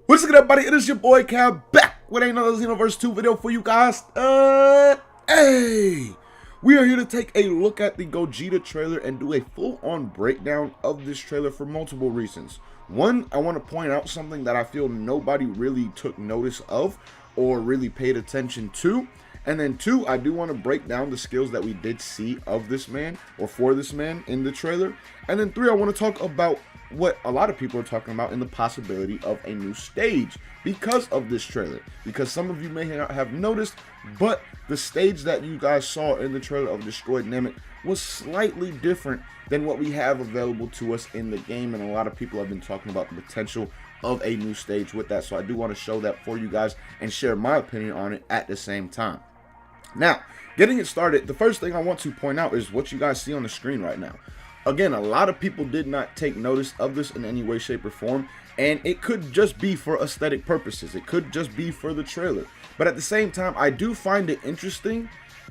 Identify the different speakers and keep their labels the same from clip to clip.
Speaker 1: What's good, everybody? It is your boy Cab back with another Xenoverse 2 video for you guys. Hey! We are here to take a look at the Gogeta trailer and do a full-on breakdown of this trailer for multiple reasons. One, I want to point out something that I feel nobody really took notice of or really paid attention to. And then two, I do want to break down the skills that we did see of this man or for this man in the trailer. And then three, I want to talk about what a lot of people are talking about in the possibility of a new stage because of this trailer. Because some of you may not have noticed, but the stage that you guys saw in the trailer of Destroyed Namek was slightly different than what we have available to us in the game, and a lot of people have been talking about the potential of a new stage with that. So I do want to show that for you guys and share my opinion on it at the same time. Now, getting it started, the first thing I want to point out is what you guys see on the screen right now. Again, a lot of people did not take notice of this in any way, shape, or form, and it could just be for aesthetic purposes. It could just be for the trailer. But at the same time, I do find it interesting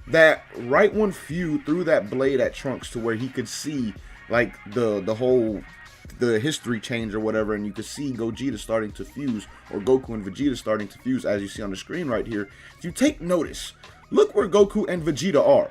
Speaker 1: that right when Few threw that blade at Trunks to where he could see like the history change or whatever, and you could see Gogeta starting to fuse, or Goku and Vegeta starting to fuse, as you see on the screen right here. If you take notice, look where Goku and Vegeta are.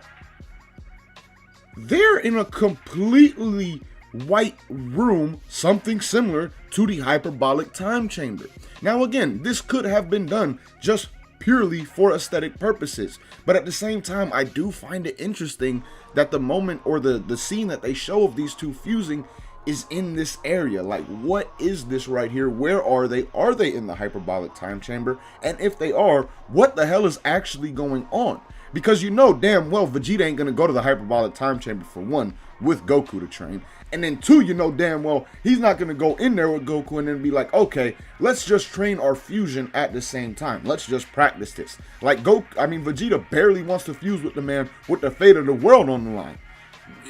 Speaker 1: They're in a completely white room, something similar to the hyperbolic time chamber. Now again, this could have been done just purely for aesthetic purposes, but at the same time, I do find it interesting that the moment or the scene that they show of these two fusing is in this area. Like, what is this right here? Where are they? Are they in the hyperbolic time chamber? And if they are, what the hell is actually going on? Because you know damn well Vegeta ain't gonna go to the hyperbolic time chamber, for one, with Goku to train. And then two, you know damn well he's not gonna go in there with Goku and then be like, okay, let's just train our fusion at the same time. Let's just practice this. Like Vegeta barely wants to fuse with the man with the fate of the world on the line.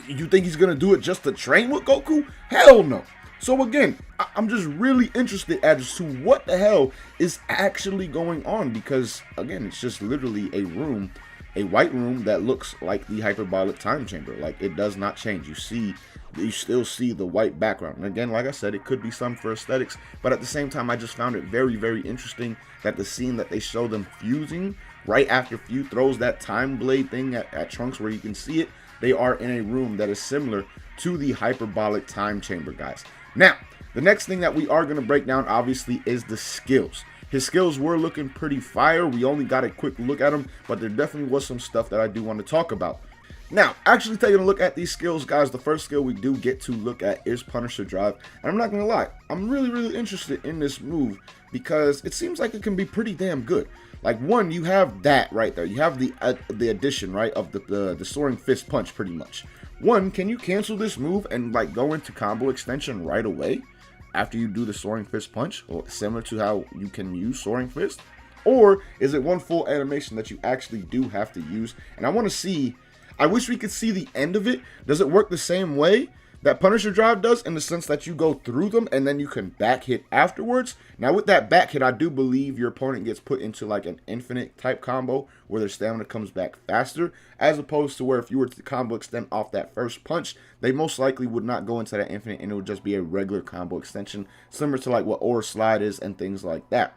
Speaker 1: You think he's gonna do it just to train with Goku? Hell no. So again, I'm just really interested as to what the hell is actually going on, because again, it's just literally a room, a white room that looks like the hyperbolic time chamber. Like, it does not change. You still see the white background. And again, like I said, it could be some for aesthetics, but at the same time, I just found it very, very interesting that the scene that they show them fusing right after Few throws that time blade thing at Trunks, where you can see it, they are in a room that is similar to the hyperbolic time chamber, guys. Now, the next thing that we are going to break down, obviously, is the skills. His skills were looking pretty fire. We only got a quick look at them, but there definitely was some stuff that I do want to talk about. Now, actually taking a look at these skills, guys, the first skill we do get to look at is Punisher Drive. And I'm not going to lie, I'm really, really interested in this move because it seems like it can be pretty damn good. Like, one, you have that right there. You have the addition, right, of the Soaring Fist Punch, pretty much. One, can you cancel this move and, like, go into combo extension right away after you do the Soaring Fist Punch, or similar to how you can use Soaring Fist? Or is it one full animation that you actually do have to use? And I want to see, I wish we could see the end of it. Does it work the same way that Punisher Drive does, in the sense that you go through them and then you can back hit afterwards? Now with that back hit, I do believe your opponent gets put into like an infinite type combo where their stamina comes back faster, as opposed to where if you were to combo extend off that first punch, they most likely would not go into that infinite and it would just be a regular combo extension, similar to like what Aura Slide is and things like that.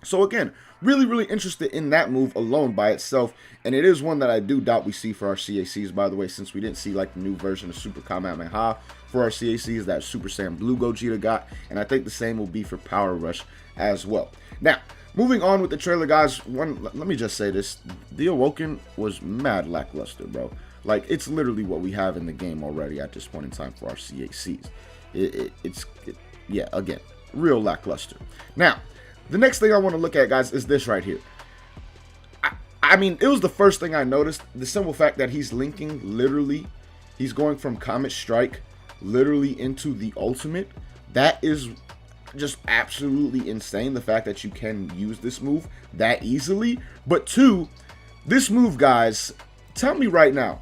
Speaker 1: So again, really, really interested in that move alone by itself, and it is one that I do doubt we see for our CACs, by the way, since we didn't see like the new version of Super Kamehameha for our CACs that Super Saiyan Blue Gogeta got, and I think the same will be for Power Rush as well. Now, moving on with the trailer, guys, let me just say this, the Awoken was mad lackluster, bro. Like, it's literally what we have in the game already at this point in time for our CACs. Yeah, again, real lackluster. Now, the next thing I want to look at, guys, is this right here. I mean, it was the first thing I noticed. The simple fact that he's linking, literally, he's going from Comet Strike literally into the ultimate. That is just absolutely insane, the fact that you can use this move that easily. But two, this move, guys, tell me right now,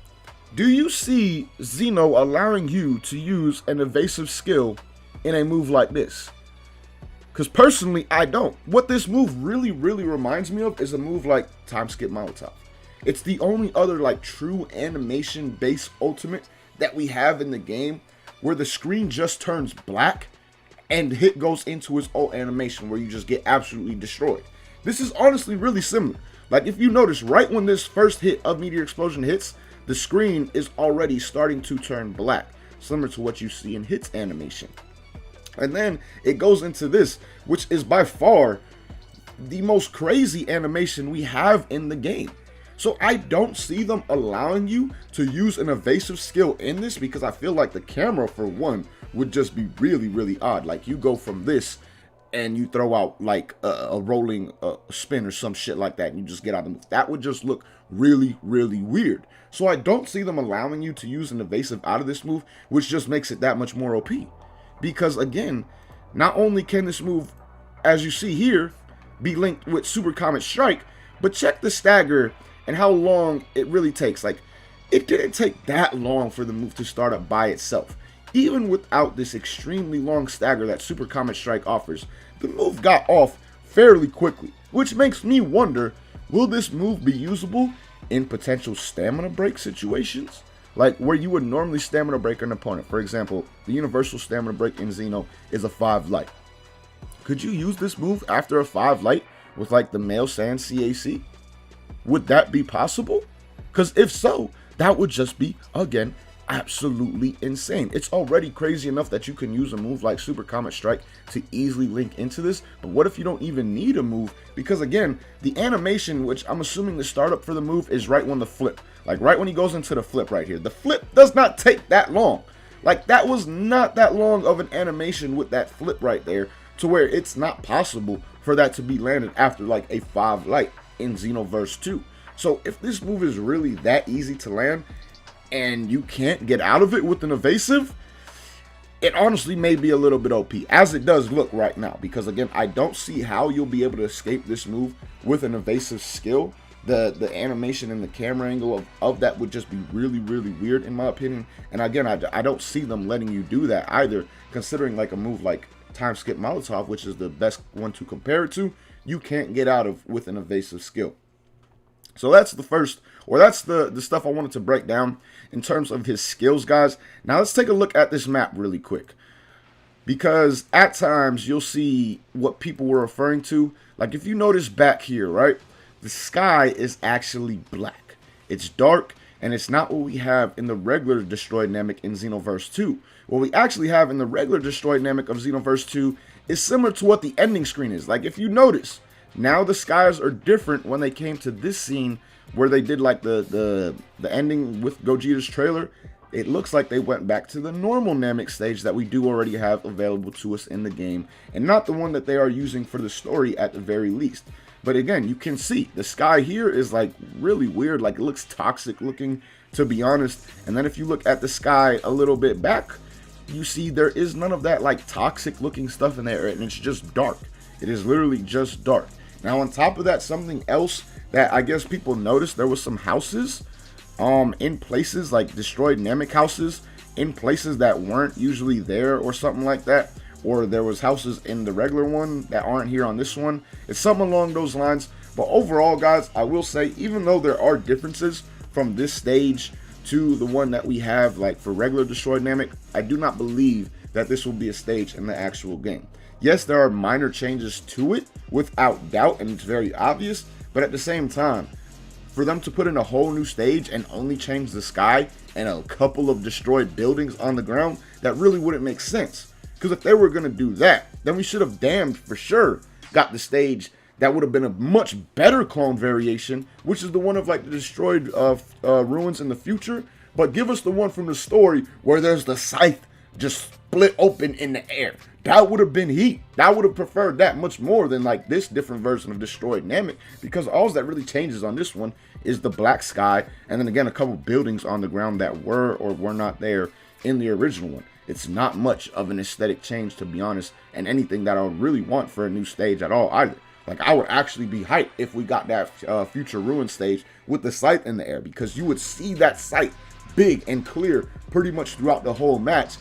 Speaker 1: do you see Xeno allowing you to use an evasive skill in a move like this? Because personally, I don't. What this move really, really reminds me of is a move like Time Skip Molotov. It's the only other like true animation-based ultimate that we have in the game where the screen just turns black and hit goes into its old animation where you just get absolutely destroyed. This is honestly really similar. Like if you notice, right when this first hit of Meteor Explosion hits, the screen is already starting to turn black, similar to what you see in Hit's animation. And then it goes into this, which is by far the most crazy animation we have in the game. So I don't see them allowing you to use an evasive skill in this, because I feel like the camera, for one, would just be really, really odd. Like you go from this and you throw out like a rolling spin or some shit like that, and you just get out of the move. That would just look really, really weird. So I don't see them allowing you to use an evasive out of this move, which just makes it that much more OP. Because again, not only can this move, as you see here, be linked with Super Comet Strike, but check the stagger and how long it really takes. Like, it didn't take that long for the move to start up by itself. Even without this extremely long stagger that Super Comet Strike offers, the move got off fairly quickly, which makes me wonder, will this move be usable in potential stamina break situations? Like where you would normally stamina break an opponent. For example, the universal stamina break in Xeno is a 5 light. Could you use this move after a 5 light with like the male Saiyan CAC? Would that be possible? Because if so, that would just be, again, absolutely insane. It's already crazy enough that you can use a move like Super Comet Strike to easily link into this, but what if you don't even need a move? Because again, the animation, which I'm assuming the startup for the move is right when the flip, like right when he goes into the flip right here. The flip does not take that long. Like that was not that long of an animation with that flip right there, to where it's not possible for that to be landed after like a 5 light in Xenoverse 2. So if this move is really that easy to land and you can't get out of it with an evasive, it honestly may be a little bit OP, as it does look right now. Because again, I don't see how you'll be able to escape this move with an evasive skill. The animation and the camera angle of that would just be really, really weird in my opinion. And again, I don't see them letting you do that either, considering like a move like Time Skip Molotov, which is the best one to compare it to, you can't get out of with an evasive skill. So that's the first, or that's the stuff I wanted to break down in terms of his skills, guys. Now let's take a look at this map really quick, because at times you'll see what people were referring to. Like if you notice back here, right, the sky is actually black. It's dark, and it's not what we have in the regular Destroy Dynamic in Xenoverse 2. What we actually have in the regular Destroy Dynamic of Xenoverse 2 is similar to what the ending screen is. Like if you notice, now the skies are different when they came to this scene where they did like the ending with Gogeta's trailer. It looks like they went back to the normal Namek stage that we do already have available to us in the game, and not the one that they are using for the story at the very least. But again, you can see the sky here is like really weird, like it looks toxic looking, to be honest. And then if you look at the sky a little bit back, you see there is none of that like toxic looking stuff in there, and it's just dark. It is literally just dark. Now on top of that, something else that I guess people noticed, there was some houses in places like destroyed Namek houses in places that weren't usually there or something like that, or there was houses in the regular one that aren't here on this one. It's something along those lines. But overall, guys, I will say, even though there are differences from this stage to the one that we have like for regular Destroyed Namek, I do not believe that this will be a stage in the actual game. Yes, there are minor changes to it without doubt, and it's very obvious, but at the same time, for them to put in a whole new stage and only change the sky and a couple of destroyed buildings on the ground, that really wouldn't make sense. Because if they were going to do that, then we should have damned for sure got the stage that would have been a much better clone variation, which is the one of like the destroyed ruins in the future. But give us the one from the story where there's the scythe just split open in the air. That would have been heat. I would have preferred that much more than like this different version of Destroyed Namek, because all that really changes on this one is the black sky, and then again a couple buildings on the ground that were or were not there in the original one. It's not much of an aesthetic change, to be honest, and anything that I would really want for a new stage at all either. Like I would actually be hyped if we got that future ruin stage with the scythe in the air, because you would see that scythe big and clear pretty much throughout the whole match.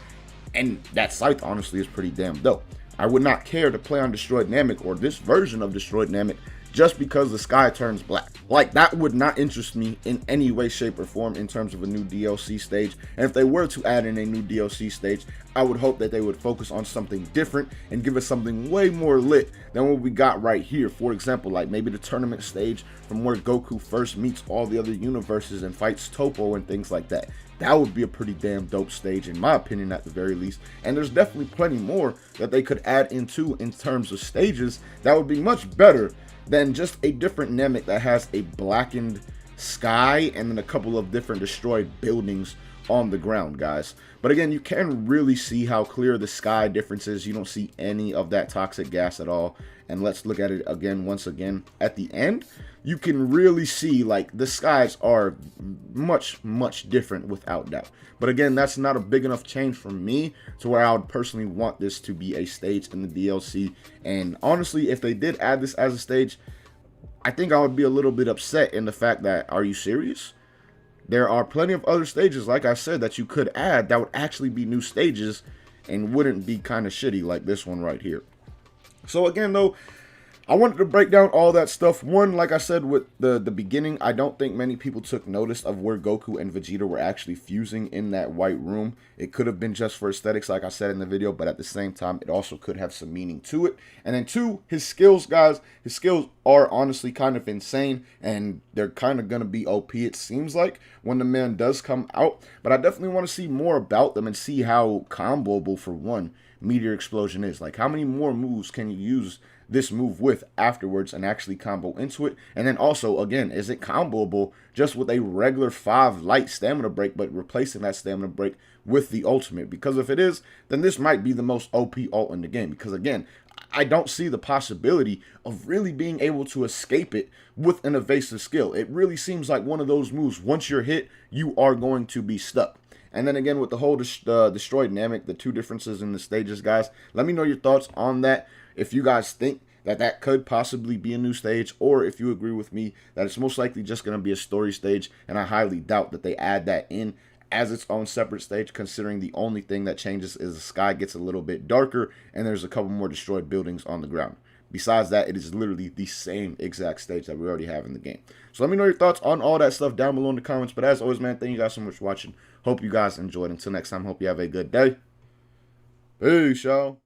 Speaker 1: And that scythe honestly is pretty damn dope. I would not care to play on Destroyed Namek or this version of Destroyed Namek just because the sky turns black. Like, that would not interest me in any way, shape, or form in terms of a new DLC stage. And if they were to add in a new DLC stage, I would hope that they would focus on something different and give us something way more lit than what we got right here. For example, like maybe the tournament stage from where Goku first meets all the other universes and fights Toppo and things like that. That would be a pretty damn dope stage, in my opinion, at the very least. And there's definitely plenty more that they could add into in terms of stages that would be much better than just a different Namek that has a blackened sky and then a couple of different destroyed buildings on the ground, guys. But again, you can really see how clear the sky difference is. You don't see any of that toxic gas at all. And let's look at it again, once again. At the end, you can really see like the skies are much different without doubt. But again, that's not a big enough change for me to where I would personally want this to be a stage in the DLC. And honestly, if they did add this as a stage, I think I would be a little bit upset in the fact that, are you serious? There are plenty of other stages, like I said, that you could add that would actually be new stages and wouldn't be kind of shitty like this one right here. So again, though, I wanted to break down all that stuff. One, like I said with the beginning, I don't think many people took notice of where Goku and Vegeta were actually fusing in that white room. It could have been just for aesthetics, like I said in the video, but at the same time, it also could have some meaning to it. And then two, his skills, guys, his skills are honestly kind of insane, and they're kind of going to be OP, it seems like, when the man does come out. But I definitely want to see more about them and see how comboable, for one, Meteor Explosion is. Like, how many more moves can you use this move with afterwards and actually combo into it? And then also, again, is it comboable just with a regular 5 light stamina break, but replacing that stamina break with the ultimate? Because if it is, then this might be the most OP ult in the game. Because again, I don't see the possibility of really being able to escape it with an evasive skill. It really seems like one of those moves, once you're hit, you are going to be stuck. And then again, with the whole destroyed Namek, the two differences in the stages, guys, let me know your thoughts on that. If you guys think that that could possibly be a new stage, or if you agree with me that it's most likely just going to be a story stage, and I highly doubt that they add that in as its own separate stage, considering the only thing that changes is the sky gets a little bit darker and there's a couple more destroyed buildings on the ground. Besides that, it is literally the same exact stage that we already have in the game. So let me know your thoughts on all that stuff down below in the comments. But as always, man, thank you guys so much for watching. Hope you guys enjoyed. Until next time, hope you have a good day. Peace, y'all.